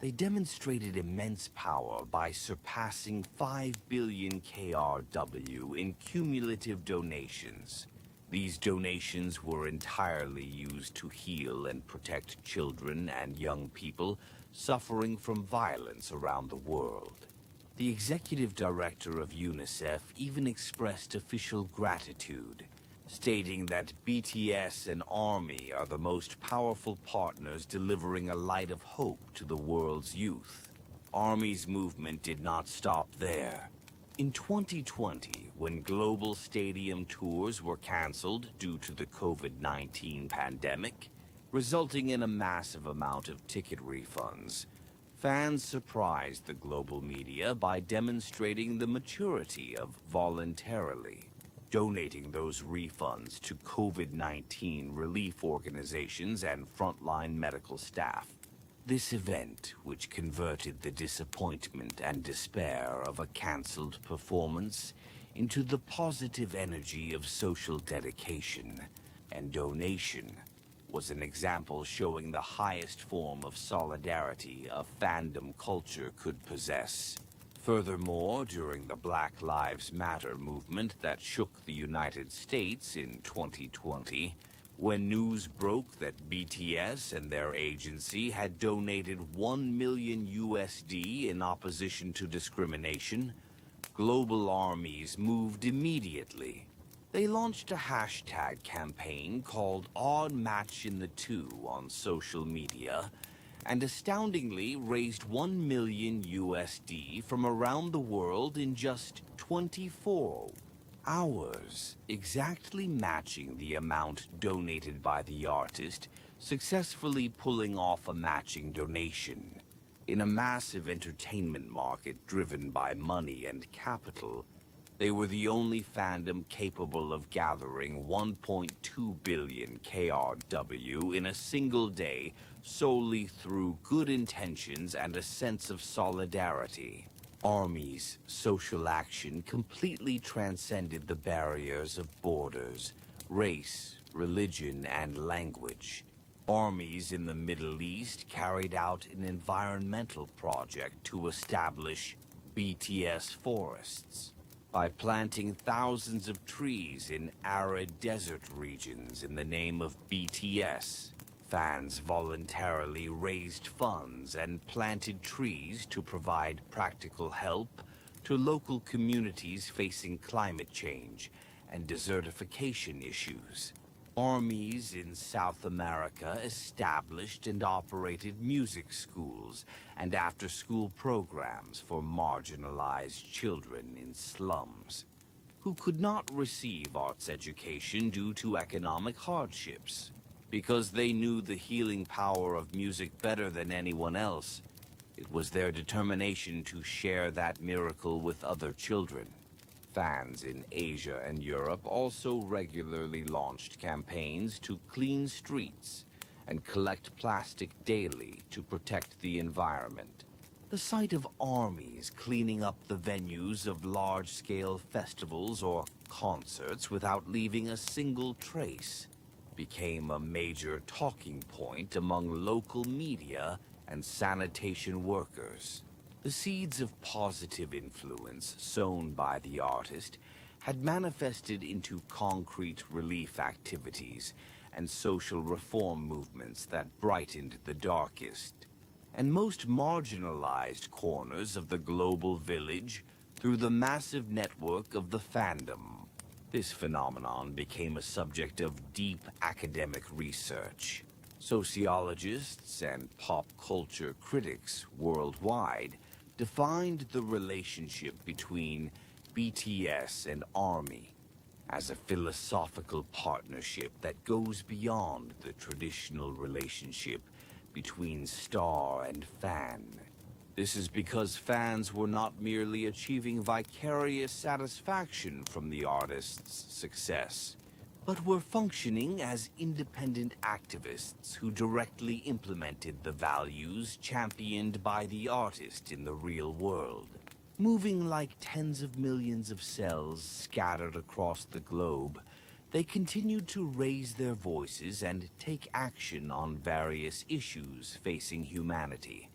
S1: they demonstrated immense power by surpassing 5 billion KRW in cumulative donations. These donations were entirely used to heal and protect children and young people suffering from violence around the world. The executive director of UNICEF even expressed official gratitude, stating that BTS and ARMY are the most powerful partners delivering a light of hope to the world's youth. ARMY's movement did not stop there. In 2020, when global stadium tours were canceled due to the COVID-19 pandemic, resulting in a massive amount of ticket refunds, fans surprised the global media by demonstrating the maturity of voluntarily donating those refunds to COVID-19 relief organizations and frontline medical staff. This event, which converted the disappointment and despair of a canceled performance into the positive energy of social dedication and donation, was an example showing the highest form of solidarity a fandom culture could possess. Furthermore, during the Black Lives Matter movement that shook the United States in 2020, when news broke that BTS and their agency had donated 1 million USD in opposition to discrimination, global armies moved immediately. They launched a hashtag campaign called Odd Match in the Two on social media, and astoundingly raised 1 million USD from around the world in just 24 hours, exactly matching the amount donated by the artist, successfully pulling off a matching donation. In a massive entertainment market driven by money and capital, they were the only fandom capable of gathering 1.2 billion KRW in a single day solely through good intentions and a sense of solidarity. ARMY's social action completely transcended the barriers of borders, race, religion, and language. Armies in the Middle East carried out an environmental project to establish BTS forests. By planting thousands of trees in arid desert regions in the name of BTS, fans voluntarily raised funds and planted trees to provide practical help to local communities facing climate change and desertification issues. Armies in South America established and operated music schools and after-school programs for marginalized children in slums who could not receive arts education due to economic hardships. Because they knew the healing power of music better than anyone else, it was their determination to share that miracle with other children. Fans in Asia and Europe also regularly launched campaigns to clean streets and collect plastic daily to protect the environment. The sight of armies cleaning up the venues of large-scale festivals or concerts without leaving a single trace became a major talking point among local media and sanitation workers. The seeds of positive influence sown by the artist had manifested into concrete relief activities and social reform movements that brightened the darkest and most marginalized corners of the global village through the massive network of the fandom. This phenomenon became a subject of deep academic research. Sociologists and pop culture critics worldwide defined the relationship between BTS and ARMY as a philosophical partnership that goes beyond the traditional relationship between star and fan. This is because fans were not merely achieving vicarious satisfaction from the artist's success, but were functioning as independent activists who directly implemented the values championed by the artist in the real world. Moving like tens of millions of cells scattered across the globe, they continued to raise their voices and take action on various issues facing humanity,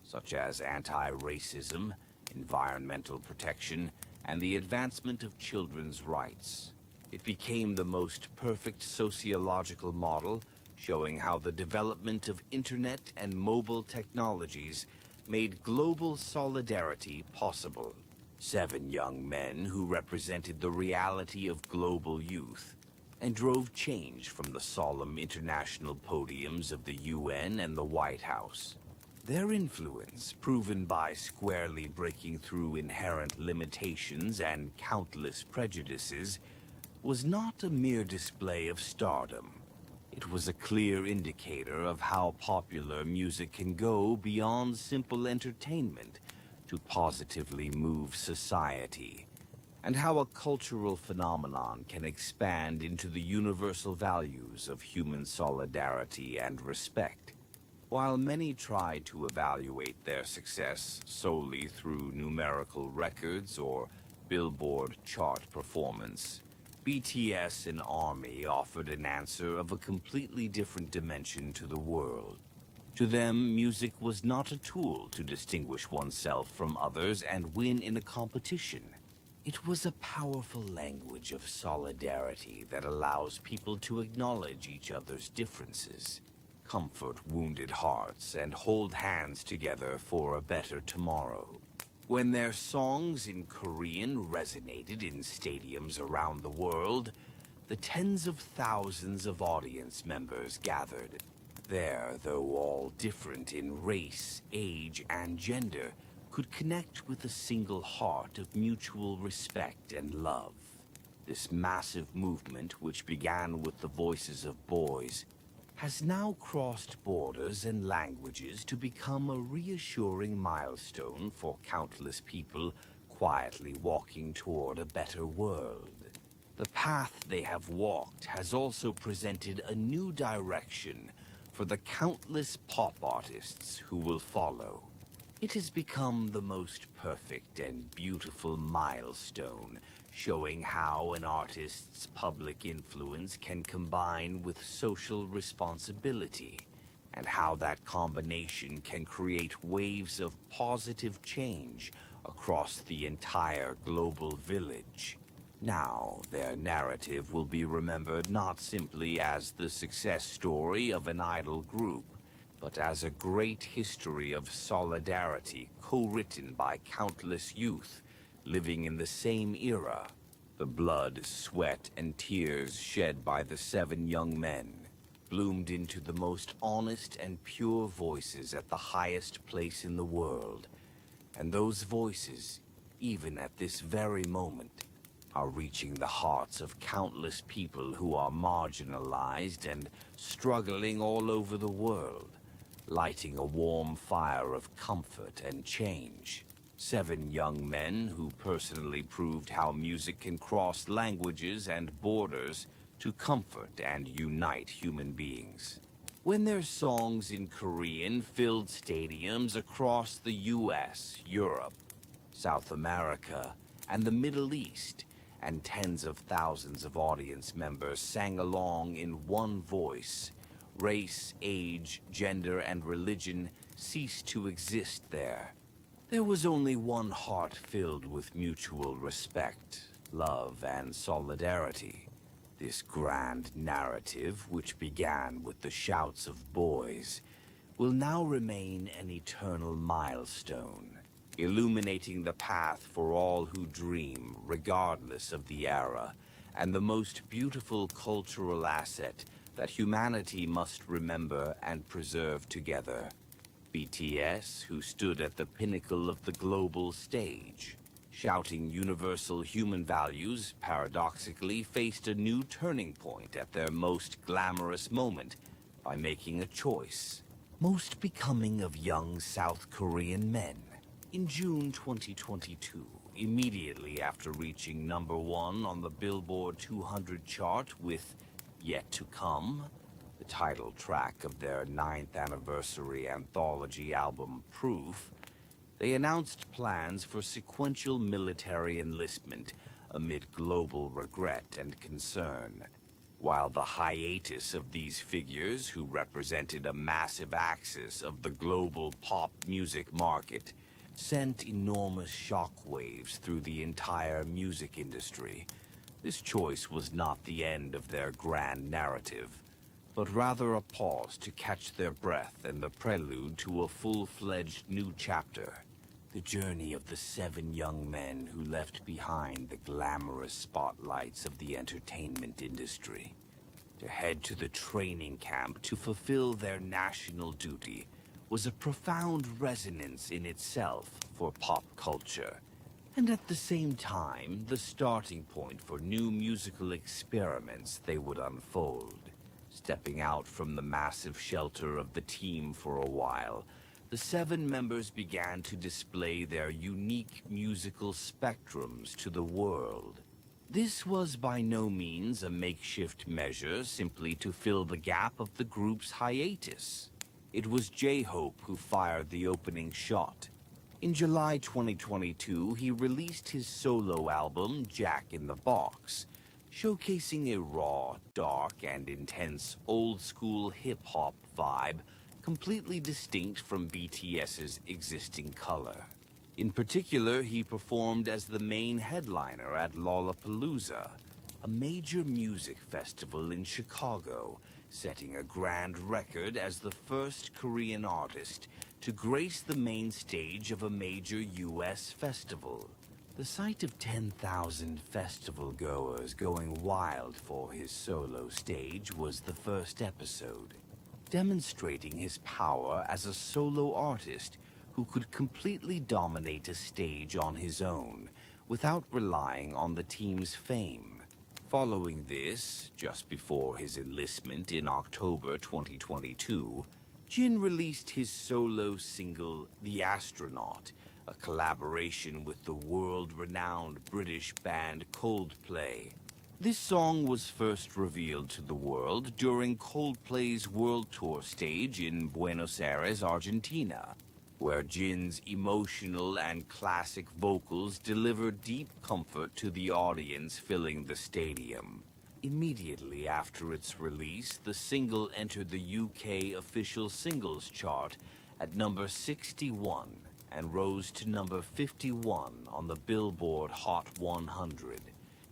S1: such as anti-racism, environmental protection, and the advancement of children's rights. It became the most perfect sociological model, showing how the development of internet and mobile technologies made global solidarity possible. 7 young men who represented the reality of global youth and drove change from the solemn international podiums of the UN and the White House. Their influence, proven by squarely breaking through inherent limitations and countless prejudices, was not a mere display of stardom. It was a clear indicator of how popular music can go beyond simple entertainment to positively move society, and how a cultural phenomenon can expand into the universal values of human solidarity and respect. While many tried to evaluate their success solely through numerical records or Billboard chart performance, BTS and ARMY offered an answer of a completely different dimension to the world. To them, music was not a tool to distinguish oneself from others and win in a competition. It was a powerful language of solidarity that allows people to acknowledge each other's differences, comfort wounded hearts, and hold hands together for a better tomorrow. When their songs in Korean resonated in stadiums around the world, the tens of thousands of audience members gathered. There, though all different in race, age, and gender, could connect with a single heart of mutual respect and love. This massive movement, which began with the voices of boys, has now crossed borders and languages to become a reassuring milestone for countless people quietly walking toward a better world. The path they have walked has also presented a new direction for the countless pop artists who will follow. It has become the most perfect and beautiful milestone, showing how an artist's public influence can combine with social responsibility, and how that combination can create waves of positive change across the entire global village. Now, their narrative will be remembered not simply as the success story of an idol group, but as a great history of solidarity co-written by countless youth living in the same era. The blood, sweat, and tears shed by the 7 young men bloomed into the most honest and pure voices at the highest place in the world. And those voices, even at this very moment, are reaching the hearts of countless people who are marginalized and struggling all over the world, lighting a warm fire of comfort and change. 7 young men who personally proved how music can cross languages and borders to comfort and unite human beings. When their songs in Korean filled stadiums across the US, Europe, South America, and the Middle East, and tens of thousands of audience members sang along in one voice, race, age, gender, and religion ceased to exist there. There was only one heart filled with mutual respect, love, and solidarity. This grand narrative, which began with the shouts of boys, will now remain an eternal milestone, illuminating the path for all who dream, regardless of the era, and the most beautiful cultural asset that humanity must remember and preserve together. BTS, who stood at the pinnacle of the global stage, shouting universal human values, paradoxically faced a new turning point at their most glamorous moment by making a choice, most becoming of young South Korean men. In June 2022, immediately after reaching #1 on the Billboard 200 chart with Yet to Come, the title track of their 9th anniversary anthology album Proof, they announced plans for sequential military enlistment amid global regret and concern. While the hiatus of these figures, who represented a massive axis of the global pop music market, sent enormous shockwaves through the entire music industry, this choice was not the end of their grand narrative, but rather a pause to catch their breath and the prelude to a full-fledged new chapter. The journey of the 7 young men who left behind the glamorous spotlights of the entertainment industry, to head to the training camp to fulfill their national duty, was a profound resonance in itself for pop culture, and at the same time, the starting point for new musical experiments they would unfold. Stepping out from the massive shelter of the team for a while, the 7 members began to display their unique musical spectrums to the world. This was by no means a makeshift measure simply to fill the gap of the group's hiatus. It was J-Hope who fired the opening shot. In July 2022, he released his solo album, Jack in the Box, showcasing a raw, dark, and intense old-school hip-hop vibe completely distinct from BTS's existing color. In particular, he performed as the main headliner at Lollapalooza, a major music festival in Chicago, setting a grand record as the first Korean artist to grace the main stage of a major U.S. festival. The sight of 10,000 festival goers going wild for his solo stage was the first episode, demonstrating his power as a solo artist who could completely dominate a stage on his own without relying on the team's fame. Following this, just before his enlistment in October 2022, Jin released his solo single, The Astronaut, a collaboration with the world-renowned British band Coldplay. This song was first revealed to the world during Coldplay's world tour stage in Buenos Aires, Argentina, where Jin's emotional and classic vocals delivered deep comfort to the audience filling the stadium. Immediately after its release, the single entered the UK official singles chart at number 61 and rose to number 51 on the Billboard Hot 100,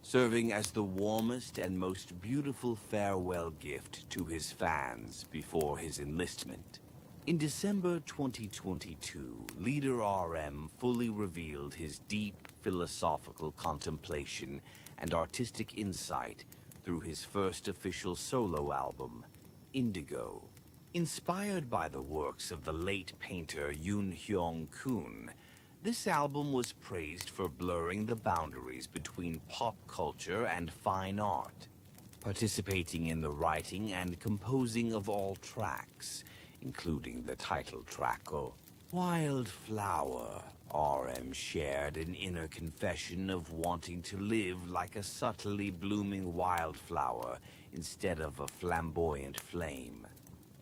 S1: serving as the warmest and most beautiful farewell gift to his fans before his enlistment. In December 2022, leader RM fully revealed his deep philosophical contemplation and artistic insight through his first official solo album, Indigo. Inspired by the works of the late painter Yoon Hyung-kun, this album was praised for blurring the boundaries between pop culture and fine art, participating in the writing and composing of all tracks, including the title track, Wildflower. RM shared an inner confession of wanting to live like a subtly blooming wildflower instead of a flamboyant flame.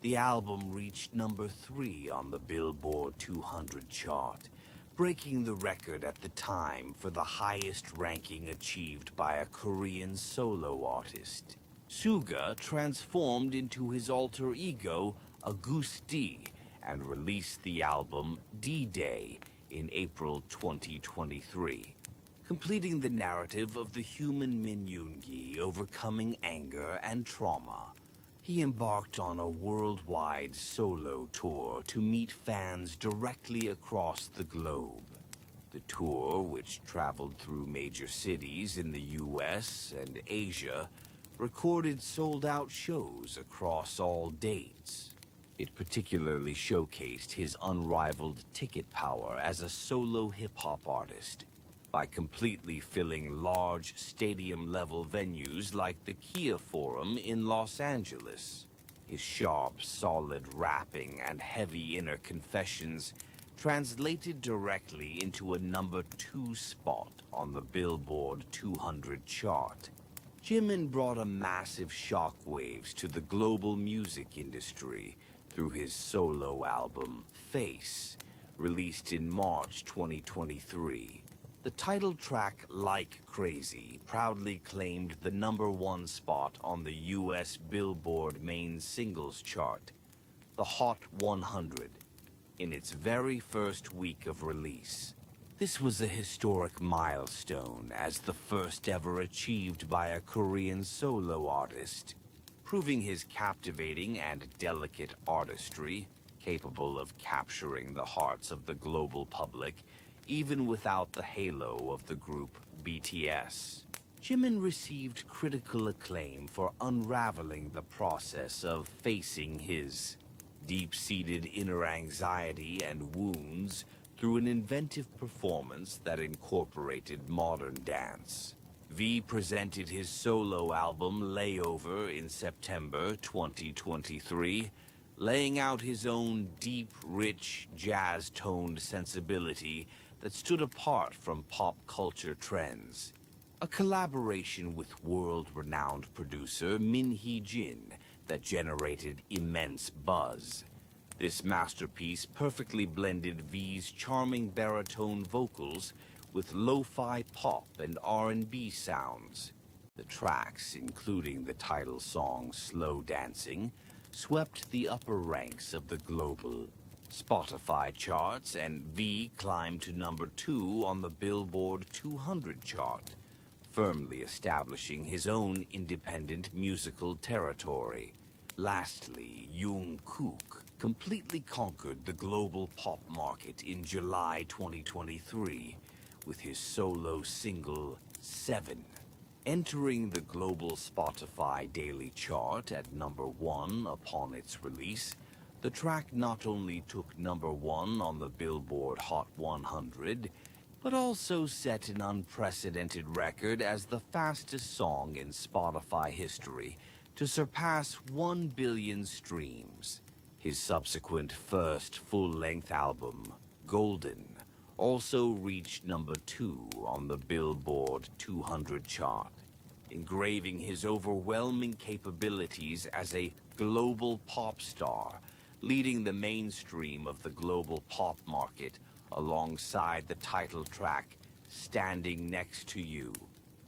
S1: The album reached number 3 on the Billboard 200 chart, breaking the record at the time for the highest ranking achieved by a Korean solo artist. Suga transformed into his alter ego, August D, and released the album D-Day in April 2023, completing the narrative of the human Min Yoon-gi overcoming anger and trauma. He embarked on a worldwide solo tour to meet fans directly across the globe. The tour, which traveled through major cities in the US and Asia, recorded sold-out shows across all dates. It particularly showcased his unrivaled ticket power as a solo hip-hop artist by completely filling large stadium-level venues like the Kia Forum in Los Angeles. His sharp, solid rapping and heavy inner confessions translated directly into a number 2 spot on the Billboard 200 chart. Jimin brought a massive shockwaves to the global music industry through his solo album, Face, released in March 2023. The title track, Like Crazy, proudly claimed the number 1 spot on the US Billboard main singles chart, the Hot 100, in its very first week of release. This was a historic milestone as the first ever achieved by a Korean solo artist, proving his captivating and delicate artistry, capable of capturing the hearts of the global public, even without the halo of the group BTS. Jimin received critical acclaim for unraveling the process of facing his deep-seated inner anxiety and wounds through an inventive performance that incorporated modern dance. V presented his solo album Layover in September 2023, laying out his own deep, rich, jazz-toned sensibility that stood apart from pop culture trends. A collaboration with world-renowned producer Min Hee-jin that generated immense buzz. This masterpiece perfectly blended V's charming baritone vocals with lo-fi pop and R&B sounds, The tracks, including the title song Slow Dancing, swept the upper ranks of the global Spotify charts, and V climbed to number 2 on the Billboard 200 chart, firmly establishing his own independent musical territory. Lastly, Jungkook completely conquered the global pop market in July 2023 with his solo single, 7. Entering the global Spotify daily chart at number 1 upon its release, the track not only took number 1 on the Billboard Hot 100, but also set an unprecedented record as the fastest song in Spotify history to surpass 1 billion streams. His subsequent first full-length album, Golden, also reached number 2 on the Billboard 200 chart, engraving his overwhelming capabilities as a global pop star, leading the mainstream of the global pop market alongside the title track, Standing Next to You.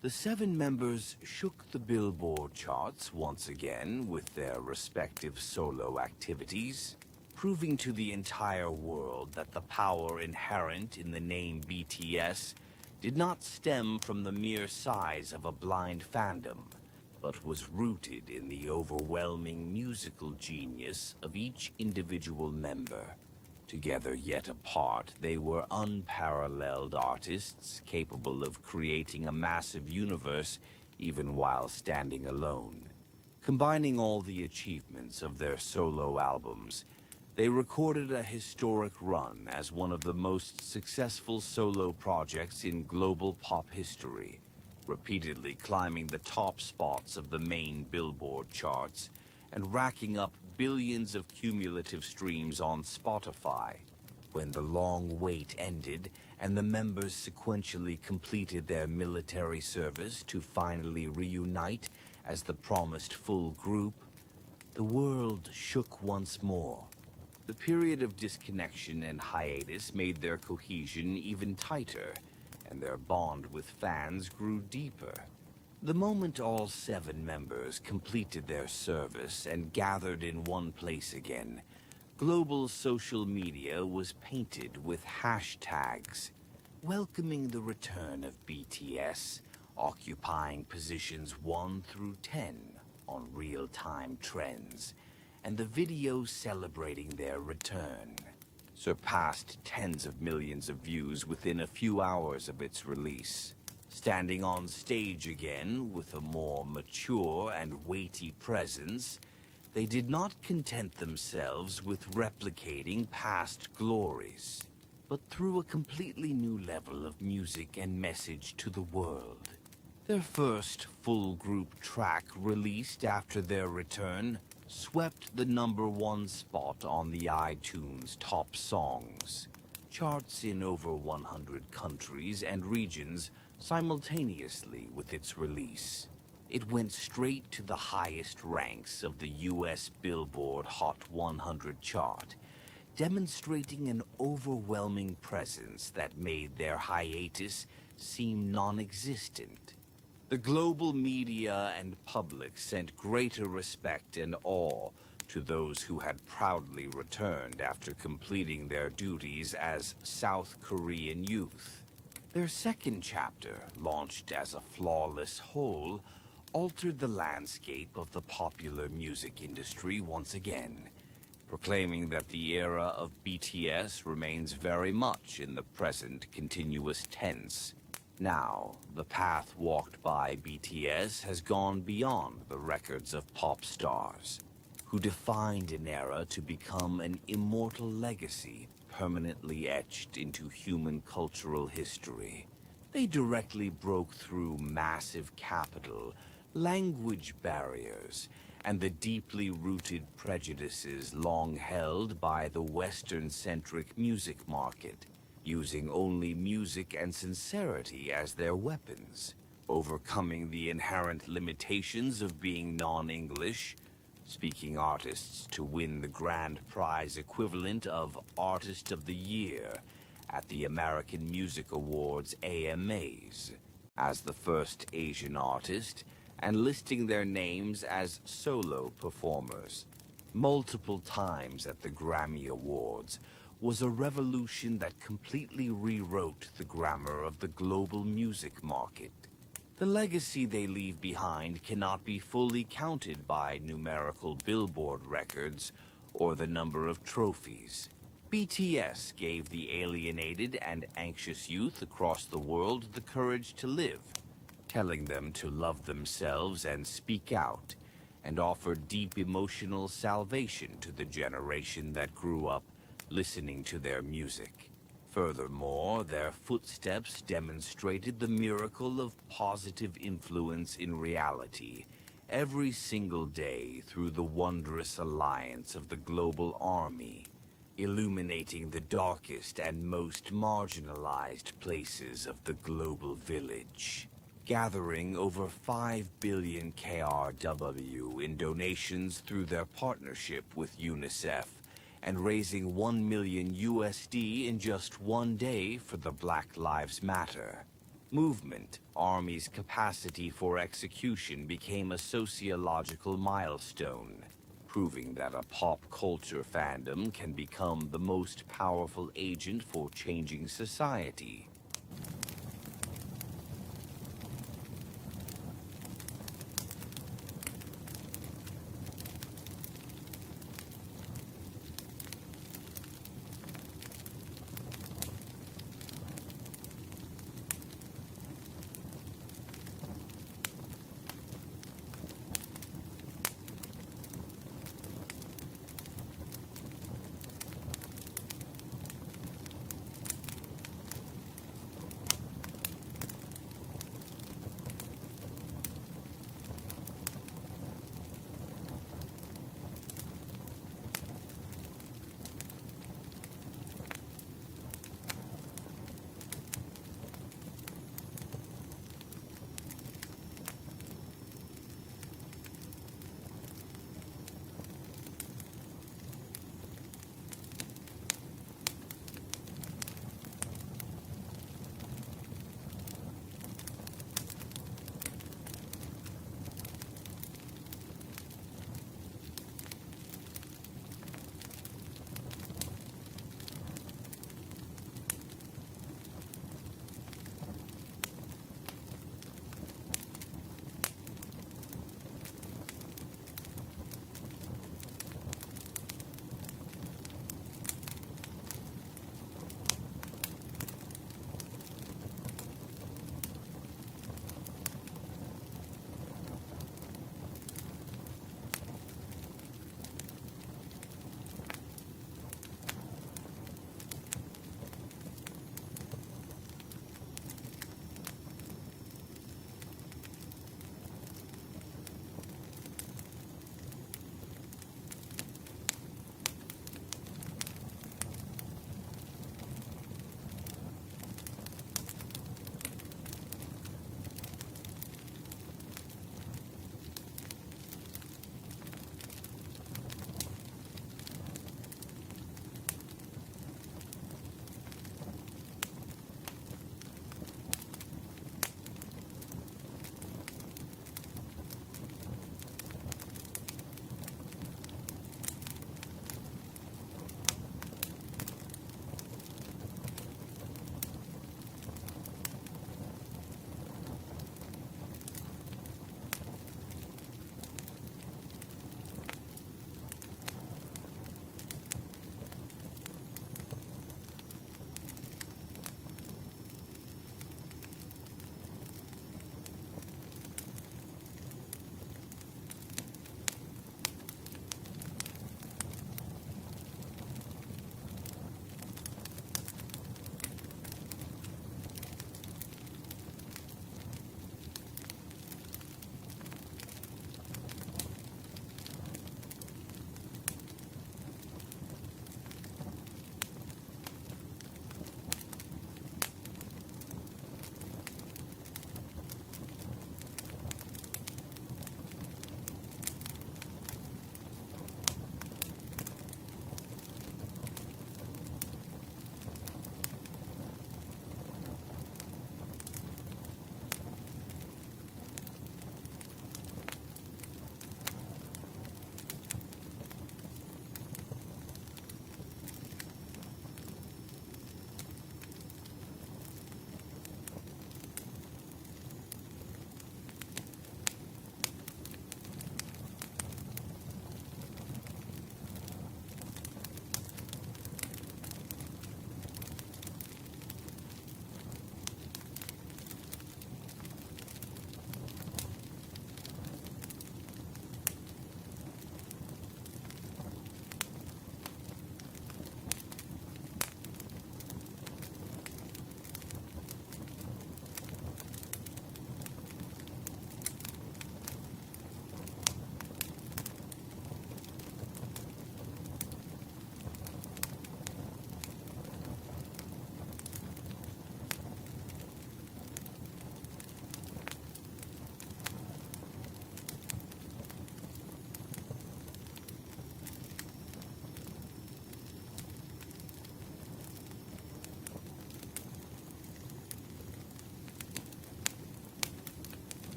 S1: The 7 members shook the Billboard charts once again with their respective solo activities, proving to the entire world that the power inherent in the name BTS did not stem from the mere size of a blind fandom, but was rooted in the overwhelming musical genius of each individual member. Together yet apart, they were unparalleled artists capable of creating a massive universe even while standing alone. Combining all the achievements of their solo albums, they recorded a historic run as one of the most successful solo projects in global pop history, repeatedly climbing the top spots of the main Billboard charts and racking up billions of cumulative streams on Spotify. When the long wait ended and the members sequentially completed their military service to finally reunite as the promised full group, the world shook once more. The period of disconnection and hiatus made their cohesion even tighter, and their bond with fans grew deeper. The moment all 7 members completed their service and gathered in one place again, global social media was painted with hashtags, welcoming the return of BTS, occupying positions 1 through 10 on real-time trends, and the video celebrating their return surpassed tens of millions of views within a few hours of its release. Standing on stage again with a more mature and weighty presence, they did not content themselves with replicating past glories, but threw a completely new level of music and message to the world. Their first full group track released after their return swept the number 1 spot on the iTunes Top Songs charts in over 100 countries and regions simultaneously with its release. It went straight to the highest ranks of the US Billboard Hot 100 chart, demonstrating an overwhelming presence that made their hiatus seem non-existent. The global media and public sent greater respect and awe to those who had proudly returned after completing their duties as South Korean youth. Their second chapter, launched as a flawless whole, altered the landscape of the popular music industry once again, proclaiming that the era of BTS remains very much in the present continuous tense. Now, the path walked by BTS has gone beyond the records of pop stars, who defined an era to become an immortal legacy permanently etched into human cultural history. They directly broke through massive capital, language barriers, and the deeply rooted prejudices long held by the Western-centric music market, using only music and sincerity as their weapons, overcoming the inherent limitations of being non-English, speaking artists to win the grand prize equivalent of Artist of the Year at the American Music Awards AMAs. As the first Asian artist, and listing their names as solo performers multiple times at the Grammy Awards was a revolution that completely rewrote the grammar of the global music market. The legacy they leave behind cannot be fully counted by numerical Billboard records or the number of trophies. BTS gave the alienated and anxious youth across the world the courage to live, telling them to love themselves and speak out, and offered deep emotional salvation to the generation that grew up listening to their music. Furthermore, their footsteps demonstrated the miracle of positive influence in reality every single day through the wondrous alliance of the global army, illuminating the darkest and most marginalized places of the global village, gathering over 5 billion KRW in donations through their partnership with UNICEF, and raising 1 million USD in just one day for the Black Lives Matter movement. Army's capacity for execution became a sociological milestone, proving that a pop culture fandom can become the most powerful agent for changing society.